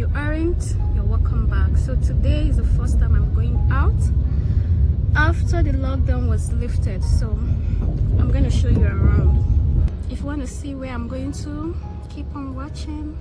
you aren't, you're welcome back. So today is the first time I'm going out after the lockdown was lifted, so I'm going to show you around. If you want to see where I'm going to, keep on watching.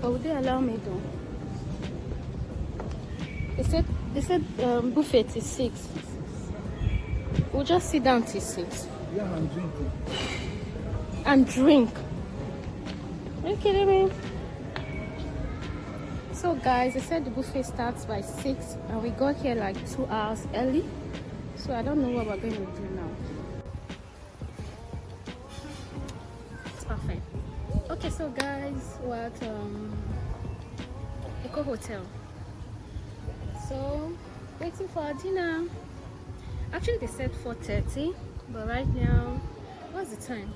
But would they allow me though? They said buffet is 6. We'll just sit down till 6. Yeah, and drink. And drink. Are you kidding me? So guys, they said the buffet starts by 6 and we got here like 2 hours early. So I don't know what we're going to do now. It's perfect. Okay, so guys, we're at Eco Hotel. So waiting for our dinner. Actually they said 4:30, but right now, what's the time?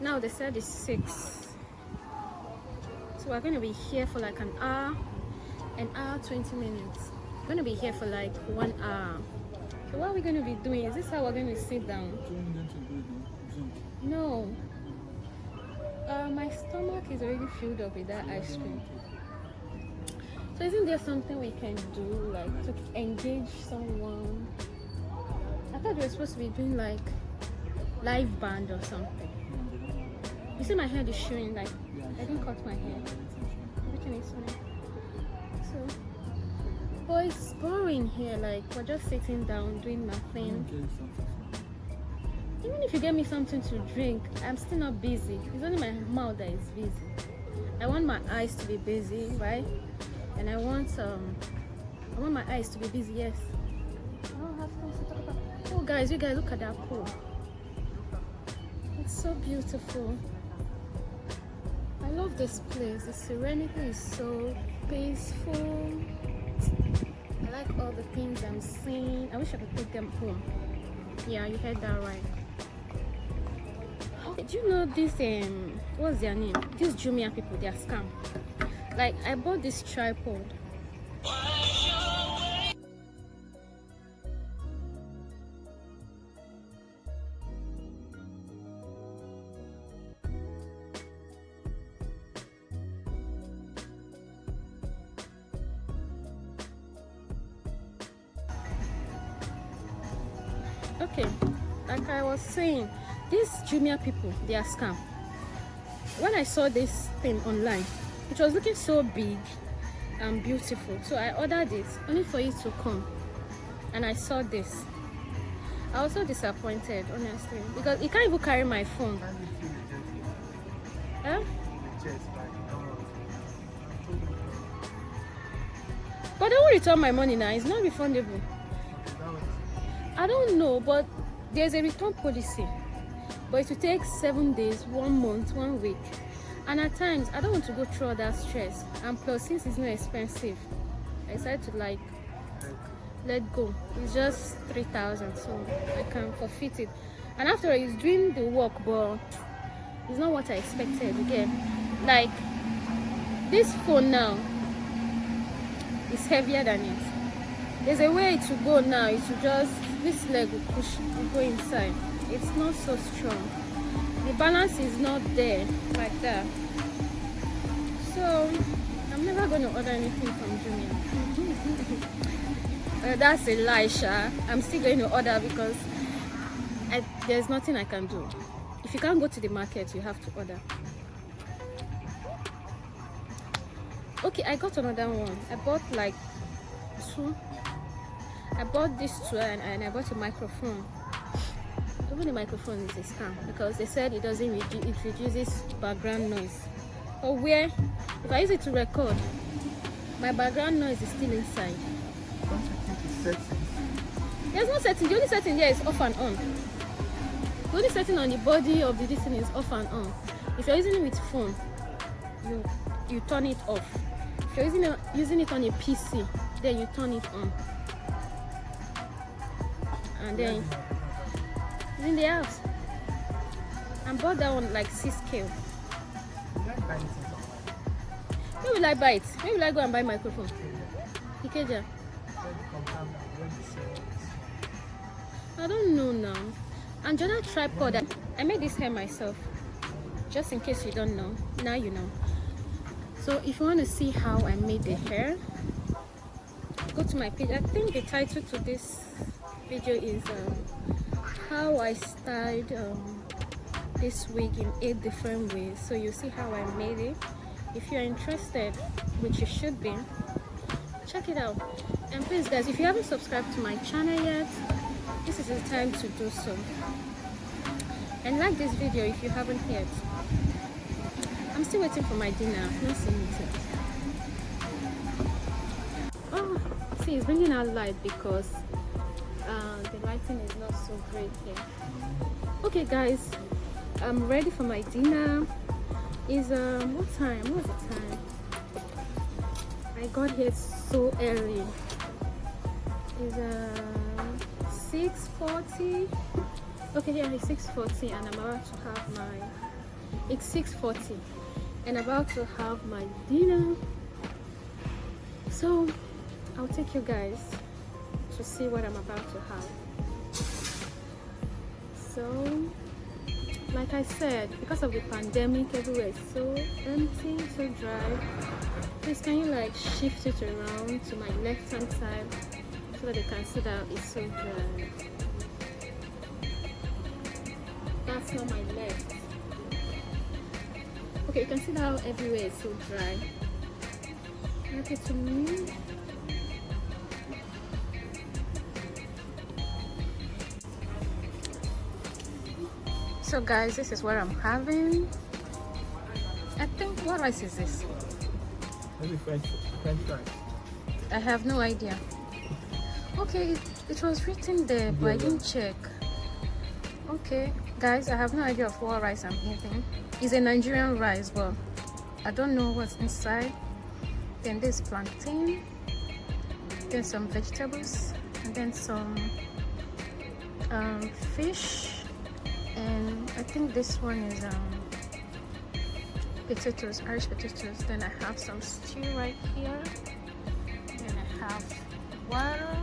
Now they said it's 6. So we're gonna be here for like an hour 20 minutes. We're gonna be here for like 1 hour. So what are we gonna be doing? Is this how we're gonna sit down? No. My stomach is already filled up with that ice cream. So isn't there something we can do, like to engage someone? I thought we were supposed to be doing like live band or something. You see my head is showing, like I didn't cut my hair. Everything is fine. So, but it's boring here, like we're just sitting down doing nothing. Even if you get me something to drink, I'm still not busy. It's only my mouth that is busy. I want my eyes to be busy, right? And I want my eyes to be busy, yes. I don't have things to talk about. Oh guys, you guys look at that pool. It's so beautiful. I love this place. The serenity is so peaceful. I like all the things I'm seeing. I wish I could take them home. Yeah, you heard that right. Did you know this what's their name? These Jumia people, they are scam. Like I bought this tripod. Okay, like I was saying, these Jumia people, they are scam. When I saw this thing online, it was looking so big and beautiful, so I ordered it only for it to come, and I saw this. I was so disappointed, honestly, because it can't even carry my phone. Huh? But they won't return my money now. It's not refundable. I don't know, but there's a return policy, but it will take 7 days, 1 month, 1 week, and at times I don't want to go through all that stress. And plus, since it's not expensive, I decided to like let go. It's just 3,000, so I can forfeit it. And after it's doing the work, but it's not what I expected. Again, like this phone now is heavier than it. There's a way to go now. It will just, this leg will push, will go inside. It's not so strong. the balance is not there like that. So I'm never going to order anything from Jumia. That's a lie, Sha. I'm still going to order because there's nothing I can do. If you can't go to the market, you have to order. Okay, I got another one. I bought like 2. I bought these 2 and I bought a microphone. Even the microphone is a scam because they said it doesn't it reduces background noise. But where, if I use it to record, my background noise is still inside. Don't you think it's setting? There's no setting. The only setting there is off and on. The only setting on the body of the thing is off and on. If you're using it with phone, you turn it off. If you're using it on a PC, then you turn it on. And then it's in the house. I bought that one like 6K. Where will I buy it? Where will I go and buy microphone? Ikeja. I don't know now. And another tripod. I made this hair myself. Just in case you don't know. Now you know. So if you want to see how I made the hair, go to my page. I think the title to this video is how I styled this wig in 8 different ways. So you see how I made it. If you're interested, which you should be, check it out. And please guys, if you haven't subscribed to my channel yet, this is the time to do so. And like this video if you haven't yet. I'm still waiting for my dinner. I've not seen it yet. Oh, see, it's bringing out light because the lighting is not so great here. Okay guys, I'm ready for my dinner. Is what time? What's the time? I got here so early. Is 6:40. Okay, yeah, it's 6:40 and I'm about to have my, it's 6:40 and about to have my dinner. So I'll take you guys to see what I'm about to have. So like I said, because of the pandemic, everywhere is so empty, so dry. Please can you like shift it around to my left hand side so that they can see that it's so dry. That's not my left. Okay, you can see how everywhere is so dry. Okay, to me. So guys, this is what I'm having. I think, what rice is this? Maybe French fries. I have no idea. Okay, it was written there, but I didn't check. Okay, guys, I have no idea of what rice I'm eating. It's a Nigerian rice, but I don't know what's inside. Then there's plantain, then some vegetables, and then some fish. And I think this one is potatoes, Irish potatoes. Then I have some stew right here. Then I have water.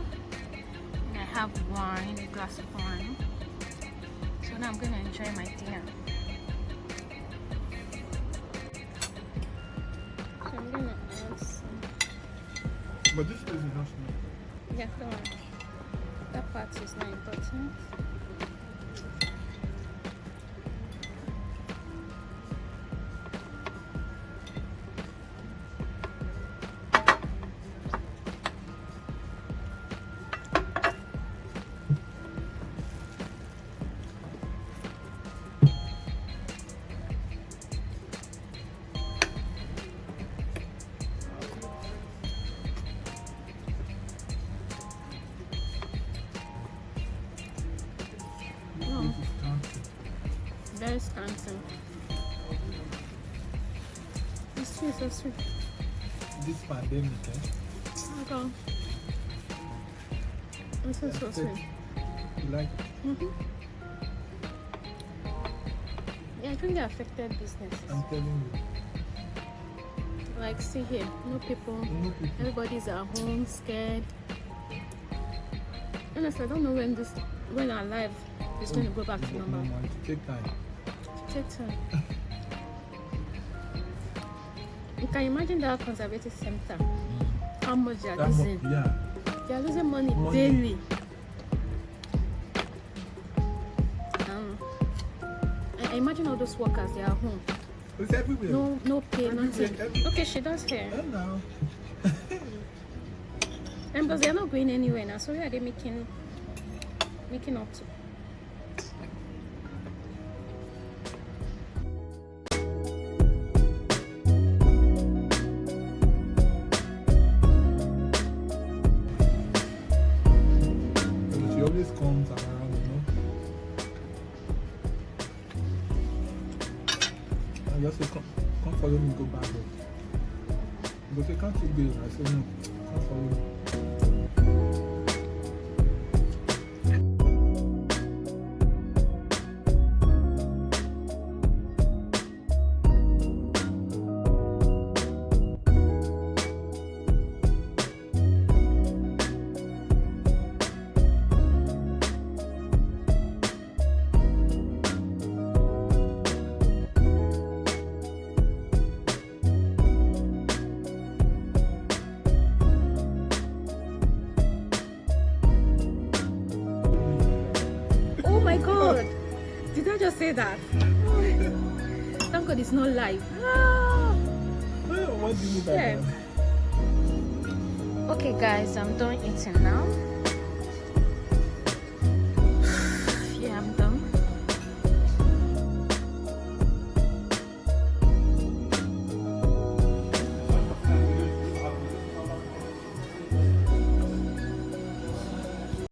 And I have wine, a glass of wine. So now I'm gonna enjoy my dinner. So I'm gonna add some. But this is not small. Yeah, don't worry. That part is not important. Very scanty. It's sweet, so sweet. This pandemic, eh? Okay. This is so sweet. You like it? Yeah, I think they affected businesses. I'm telling you. Like, see here, no people. No people. Everybody's at home, scared. Honestly, I don't know when our life is going to go back to normal. It take time. Take time. You can imagine that conservative center. How much they are losing? Yeah. They are losing money daily. I imagine all those workers, they are home. It's everywhere. No pay, nothing. Everywhere. Okay, she does hair. I know. And because they are not going anywhere now, so where are they making up to? She always comes around, you know. I just say, come follow me, go back home. But they can't keep this. I say, no, come follow me. Oh my god! Did I just say that? Thank God it's not live. What do you mean by Yeah. that? Okay guys, I'm done eating now.